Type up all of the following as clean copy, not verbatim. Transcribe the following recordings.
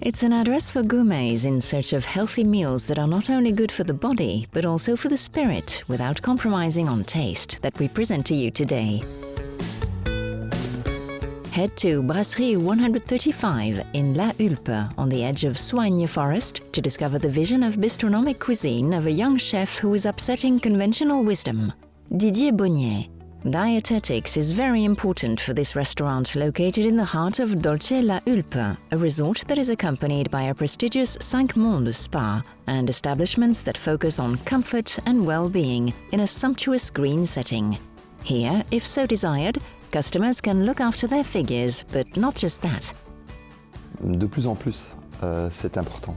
It's an address for gourmets in search of healthy meals that are not only good for the body, but also for the spirit, without compromising on taste, that we present to you today. Head to Brasserie 135 in La Hulpe, on the edge of Soignes Forest, to discover the vision of bistronomic cuisine of a young chef who is upsetting conventional wisdom. Didier Baugnet. Dietetics is very important for this restaurant located in the heart of Dolce La Hulpe, a resort that is accompanied by a prestigious 5 Mondes spa and establishments that focus on comfort and well-being in a sumptuous green setting. Here, if so desired, customers can look after their figures, but not just that. De plus en plus, c'est important.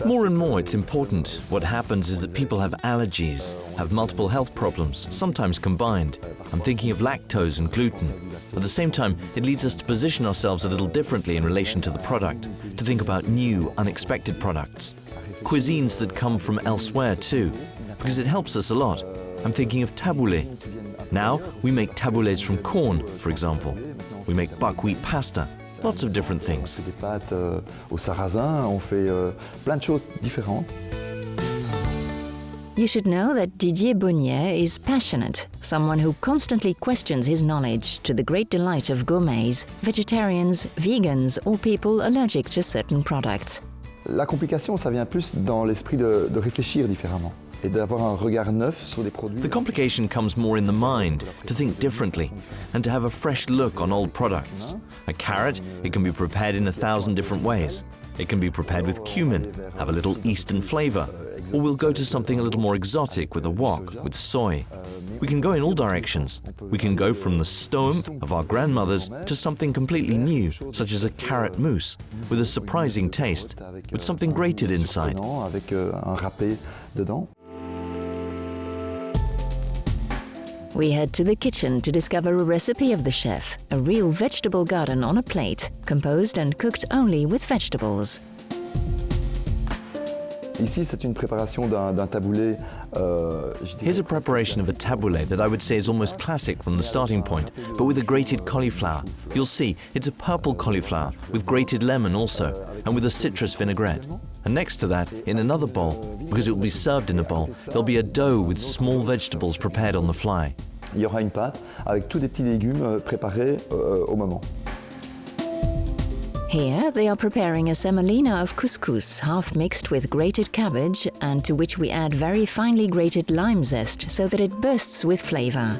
More and more, it's important. What happens is that people have allergies, have multiple health problems, sometimes combined. I'm thinking of lactose and gluten. At the same time, it leads us to position ourselves a little differently in relation to the product, to think about new, unexpected products. Cuisines that come from elsewhere too, because it helps us a lot. I'm thinking of tabouleh. Now, we make taboulehs from corn, for example. We make buckwheat pasta. Lots of different things. Des pâtes au sarrasin, on fait plein de choses différentes. You should know that Didier Baugnet is passionate, someone who constantly questions his knowledge to the great delight of gourmets, vegetarians, vegans or people allergic to certain products. La complication, ça vient plus dans l'esprit de réfléchir différemment. Et d'avoir un regard neuf sur des produits. The complication comes more in the mind, to think differently, and to have a fresh look on old products. A carrot, it can be prepared in 1,000 different ways. It can be prepared with cumin, have a little Eastern flavor, or we'll go to something a little more exotic with a wok, with soy. We can go in all directions. We can go from the stoom of our grandmothers to something completely new, such as a carrot mousse, with a surprising taste, with something grated inside. Avec un râpé dedans. We head to the kitchen to discover a recipe of the chef, a real vegetable garden on a plate, composed and cooked only with vegetables. Ici, c'est une préparation d'un tabouleh. Here's a preparation of a tabouleh that I would say is almost classic from the starting point, but with a grated cauliflower. You'll see, it's a purple cauliflower, with grated lemon also, and with a citrus vinaigrette. And next to that, in another bowl, because it will be served in a bowl, there'll be a dough with small vegetables prepared on the fly. Il y aura une pâte avec tous des petits légumes préparés au moment. Here they are preparing a semolina of couscous, half mixed with grated cabbage, and to which we add very finely grated lime zest so that it bursts with flavor.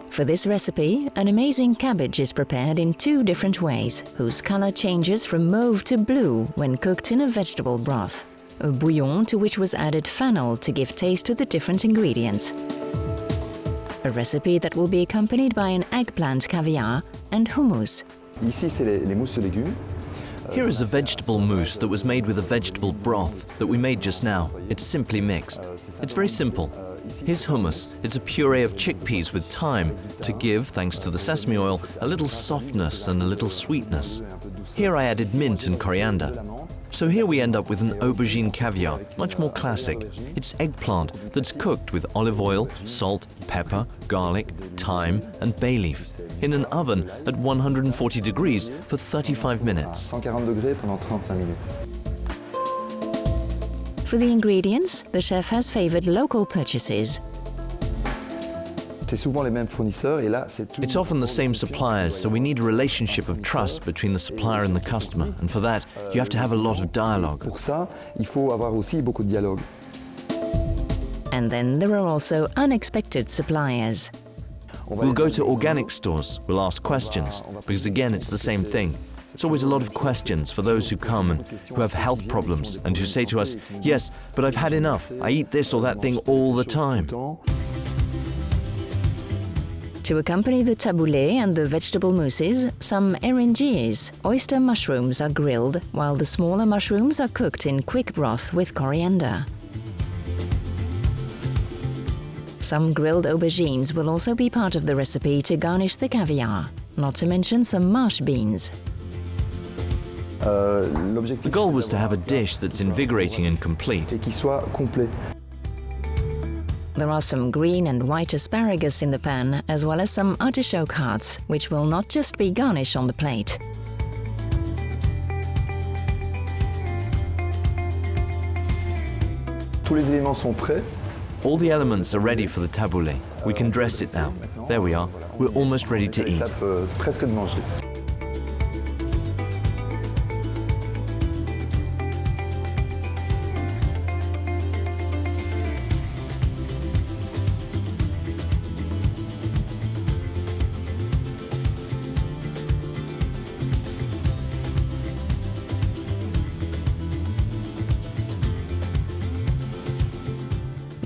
For this recipe, an amazing cabbage is prepared in 2 different ways, whose color changes from mauve to blue when cooked in a vegetable broth. A bouillon to which was added fennel to give taste to the different ingredients. A recipe that will be accompanied by an eggplant caviar and hummus. Ici, c'est les mousses de légumes. Here is a vegetable mousse that was made with a vegetable broth that we made just now. It's simply mixed. It's very simple. Here's hummus. It's a puree of chickpeas with thyme to give, thanks to the sesame oil, a little softness and a little sweetness. Here I added mint and coriander. So here we end up with an aubergine caviar, much more classic. It's eggplant that's cooked with olive oil, salt, pepper, garlic, thyme and bay leaf in an oven at 140 degrees for 35 minutes. 140 degrés pendant 35 minutes. For the ingredients, the chef has favored local purchases. C'est souvent les mêmes fournisseurs et là c'est tout. It's often the same suppliers, so we need a relationship of trust between the supplier and the customer, and for that you have to have a lot of dialogue. Pour ça, il faut avoir aussi beaucoup de dialogue. And then there are also unexpected suppliers. We'll go to organic stores, we'll ask questions, because again it's the same thing. It's always a lot of questions for those who come and who have health problems and who say to us, yes, but I've had enough, I eat this or that thing all the time. To accompany the tabouleh and the vegetable mousses, some eringiers, oyster mushrooms, are grilled, while the smaller mushrooms are cooked in quick broth with coriander. Some grilled aubergines will also be part of the recipe to garnish the caviar, not to mention some marsh beans. The goal was to have a dish that's invigorating and complete. Et qui soit complet. There are some green and white asparagus in the pan, as well as some artichoke hearts, which will not just be garnish on the plate. Tous les éléments sont prêts. All the elements are ready for the tabouleh. We can dress it now. There we are. We're almost ready to eat. L'étape presque de manger.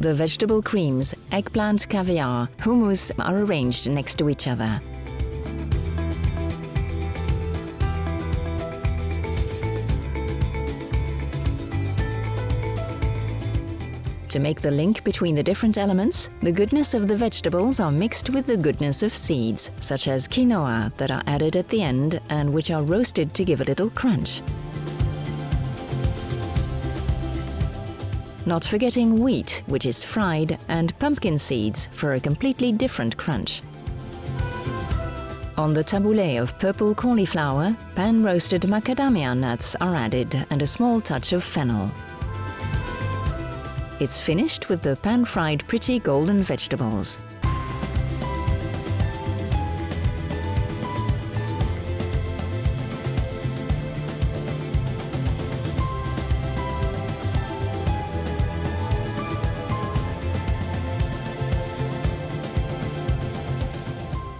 The vegetable creams, eggplant, caviar, hummus are arranged next to each other. To make the link between the different elements, the goodness of the vegetables are mixed with the goodness of seeds, such as quinoa, that are added at the end and which are roasted to give a little crunch. Not forgetting wheat, which is fried, and pumpkin seeds for a completely different crunch. On the tabouleh of purple cauliflower, pan-roasted macadamia nuts are added and a small touch of fennel. It's finished with the pan-fried pretty golden vegetables.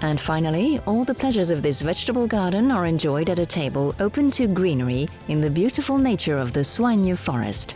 And finally, all the pleasures of this vegetable garden are enjoyed at a table open to greenery in the beautiful nature of the Soignes forest.